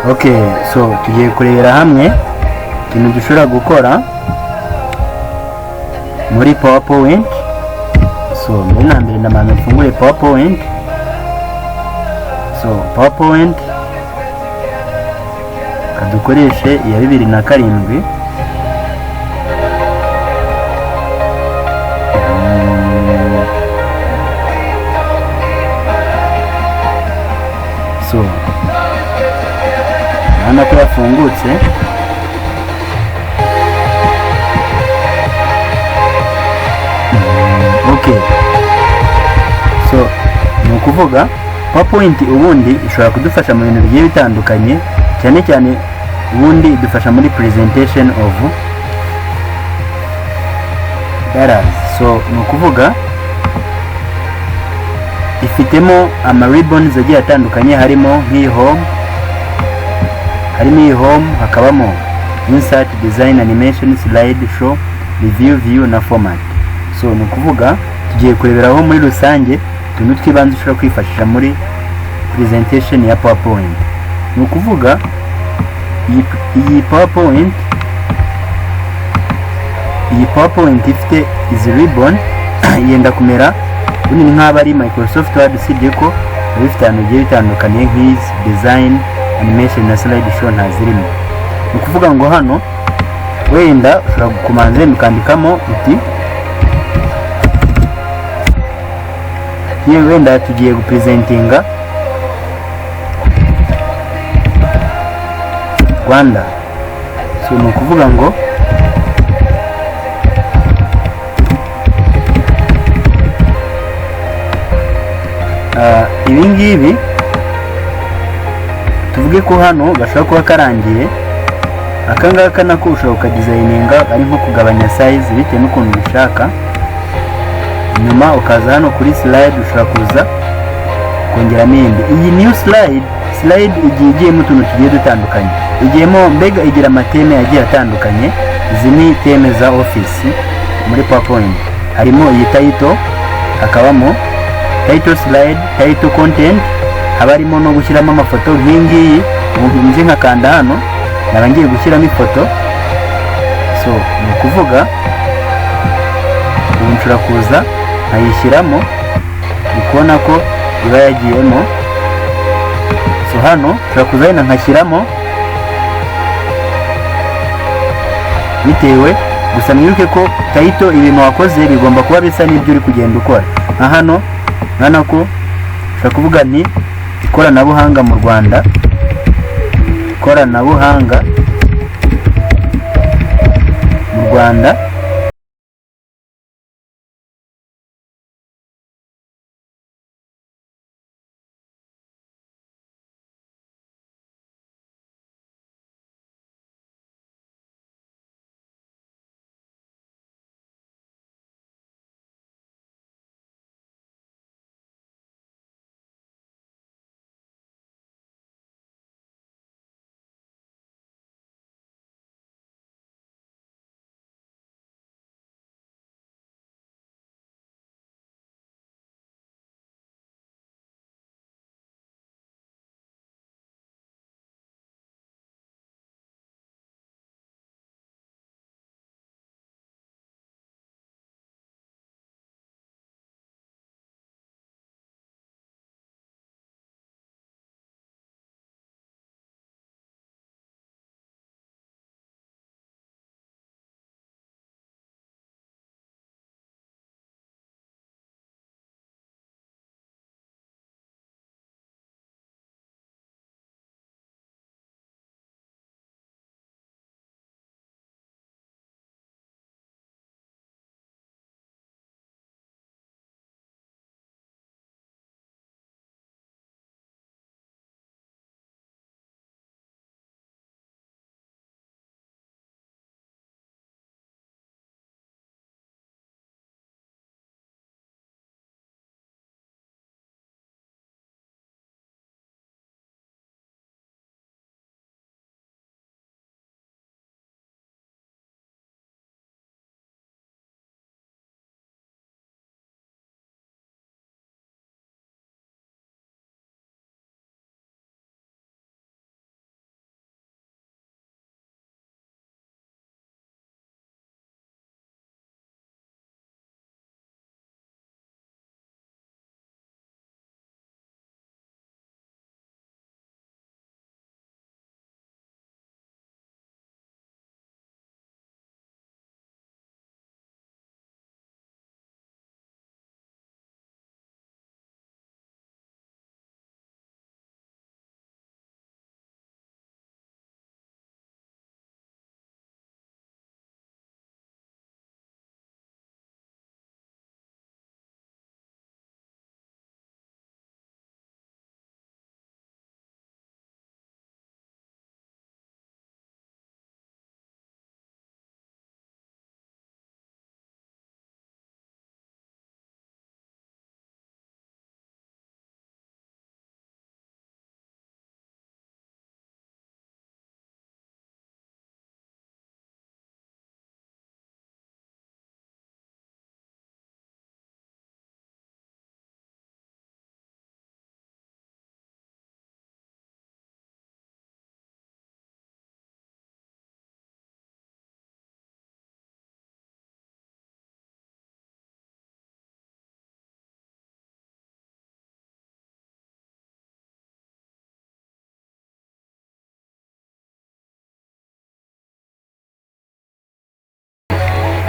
Okay, so tugiye kurebera hamwe ikintu dushobora gukora muri PowerPoint. So mbere na mbere ndamanza mfungure PowerPoint. So PowerPoint kadukoreshe iya 2007. So hano ko yafungutse. Okay, so ni ukuvuga PowerPoint ubundi ishobora kudufasha mu bintu bigiye bitandukanye, cyane cyane ubundi idufasha muri presentation of data. So ni ukuvuga ifitemo ama ribbons agiye atandukanye, harimo nk'iyi home, hakabamo insert, design, animation, slide show, review, view na format. So ni ukuvuga tugiye kureberaho muri rusange tuntu twibanze ushobora kwifashisha muri presentation ya PowerPoint. Ni ukuvuga iyi PowerPoint ifite izi ribbon yenda kumera bunini nk'aba ari Microsoft Word, usibye ko bifite ahantu bigiye bitandukanye nk'izi design, animation na slide show ntazirimo. Ni ukuvuga ngo hano wenda ushobora kumanza mukandikamo uti wenda tugiye gupresentinga Rwanda. So ni ukuvuga ngo ibi ngibi tuvuge ko hano gashobora kuba karangiye, akangaka nako ushobora kukadesigninga ari nko kugabanya size bitewe n'ukuntu ubishaka. Nyuma ukaza hano kuri slide ushobora kuza kongeramo iyindi. Iyi new slide igiye igiyemo utuntu tugiye dutandukanye, igiyemo mbega igira amateme agiye atandukanye. Izi ni teme za office muri PowerPoint. Harimo iyi title, hakabamo title slide, title content, haba harimo no gushyiramo amafoto nk'ingiyi. Ubu nje nkakanda hano naba ngiye gushyiramo ifoto. So ni ukuvuga ubu nshobora kuza nkayishyiramo, ukubona ko iba yagiyemo. So hano ushobora kuza wenda nkashyiramo bitewe, gusa mwibuke ko title ibintu wakoze bigomba kuba bisa n'ibyo uri kugenda ukora. Nka hano urabona ko ushobora kuvuga nti ikoranabuhanga mu Rwanda, ikoranabuhanga mu Rwanda.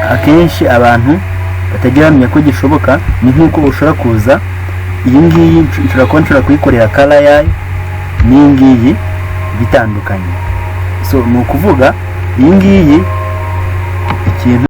akenshi abantu batagira bamenya ko gishoboka. Ni nk'uko ushobora kuza iyi ngiyi nshobora kuyikorera color yayo n'iyi ngiyi bitandukanye. So ni ukuvuga iyi ngiyi ikintu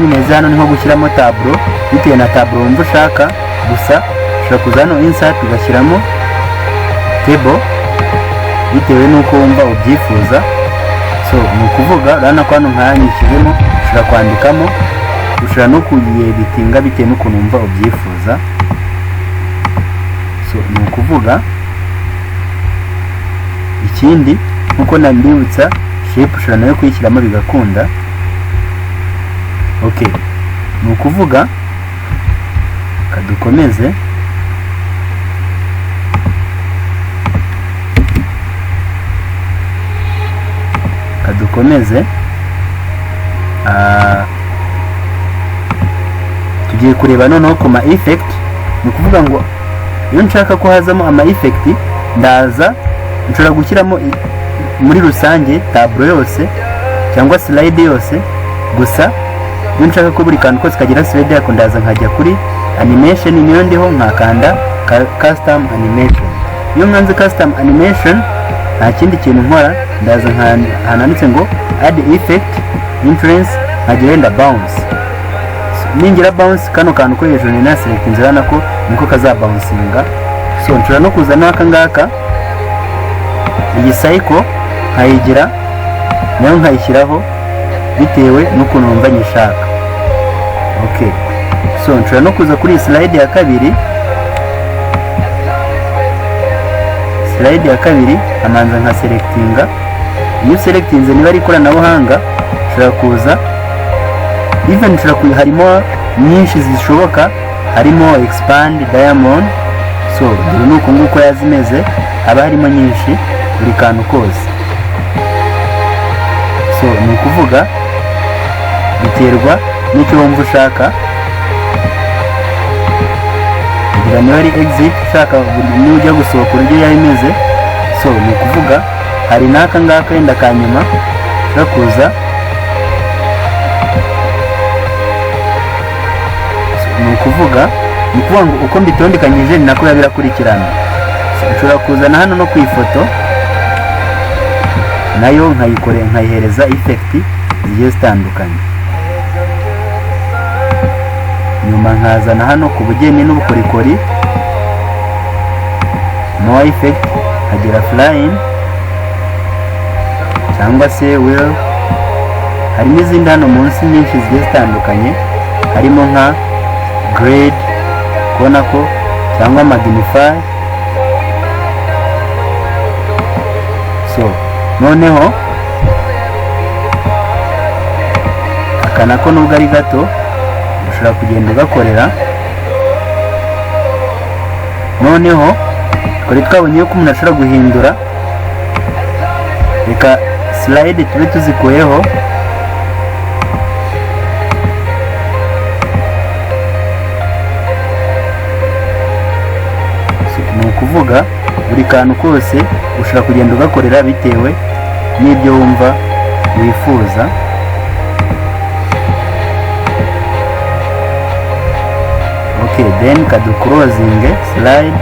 neza hano niho gushyiramo tableau bitewe na tableau wumva ushaka. Gusa ushobora kuza hano insert ugashyiramo table bitewe n'uko wumva ubyifuza. So ni ukuvuga urabona ko hano nkanyishyizemo, ushobora kwandikamo, ushobora no kuyeditinga bitewe n'ukuntu wumva ubyifuza. So ni ukuvuga ikindi nkuko nambibutsa shape ushobora nayo kuyishyiramo bigakunda. Okay, ni ukuvuga kadukomeze. Tugiye kureba noneho ku ma effect. Ni ukuvuga ngo iyo nshaka ko hazamo ama effect ndaza nshobora gushyiramo muri rusange tableau yose cyangwa slide yose. Gusa iyo nshaka ko buri kantu kose kagira slide yako ndaza nkajya kuri animation, niyo ndiho nkakanda custom animation. Iyo nkanze custom animation nta kindi kintu nkora, ndaza hananditse ngo add effect influence, nkajya wenda bounce. Ningira bounce kano kantu ko hejuru ni na select nzira nako niko kazabouncinga. So nshobora no kuzana aka ngaka iyi cycle nkayigira nayo nkayishyiraho bitewe n'ukuntu numva nyishaka. Okay, so nshobora no kuza kuri slide ya kabiri slide ya kabiri amanza nka selectinga. Iyo selectinze niba ari ikoranabuhanga ushobora kuza even harimo nyinshi zishoboka, harimo expand, diamond. So dore nuko nguko yazimeze, haba harimo nyinshi buri kantu kose. So ni ukuvuga biterwa n'icyo wumva ushaka. Kugira niba ari exit ushaka n'ujya gusohoka uburyo yayimeze. So ni ukuvuga hari n'aka ngaka wenda kanyuma ushobora kuza. Ni ukuvuga ngo uko mbitondekanyije ni nako birakurikirana. Ushobora kuzana hano no ku ifoto nayo nkayihereza effect zigiye zitandukanye. Nyuma nkazana hano ku bugeni n'ubukorikori no effect, hagira flying cyangwa se wheel. Hari n'izindi hano munsi nyinshi zigiye zitandukanye, harimo nka grade, kubona ko, cyangwa magnify. So noneho aka nako nubwo ari gato ushobora kugenda ugakorera. Noneho twari twabonye ko umuntu ashobora guhindura. Reka slide tube tuzikuyeho. Ni ukuvuga buri kantu kose ushobora kugenda ugakorera bitewe n'ibyo wumva wifuza. Okay, then kadu closing slide.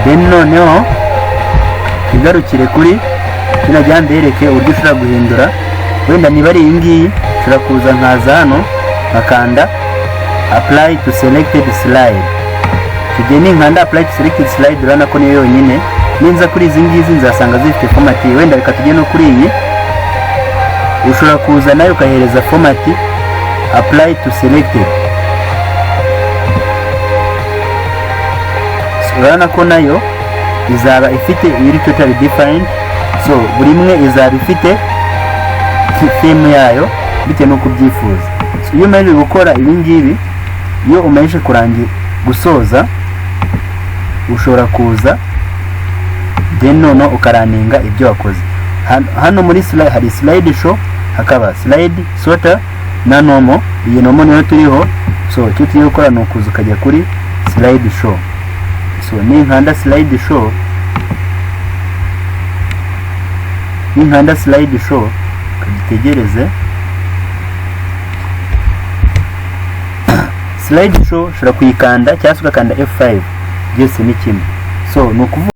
Then noneho igarukire kuri kino byambereke uburyo ushobora guhindura. Wenda niba ari iyi ngiyi ushobora kuza nkaza hano nkakanda apply to selected slide. Tugiye ninkanda apply to selected slide, urabona ko niyo yonyine. Ninza kuri izi ngizi nzasanga zifite format. Wenda reka tujye no kuri iyi, ushobora kuza nayo ukahereza format apply to selected. Urabona ko nayo izaba ifite iri totally defined. So buri imwe izaba ifite theme yayo bitewe n'uko ubyifuza. So iyo umaze gukora ibi ngibi, iyo umaze kurangira gusoza, ushobora kuza then noneho ukaraninga ibyo wakoze. Hano muri slide hari slide show, hakaba slide sorter na normal. Iyi normal niyo turiho. So icyo tugiye gukora ni ukuza ukajya kuri slide show. So ninkanda slide show kagitegereze. Slide show ushobora kuyikanda cyangwa ugakanda F5, byose ni kimwe. So ni ukuvuga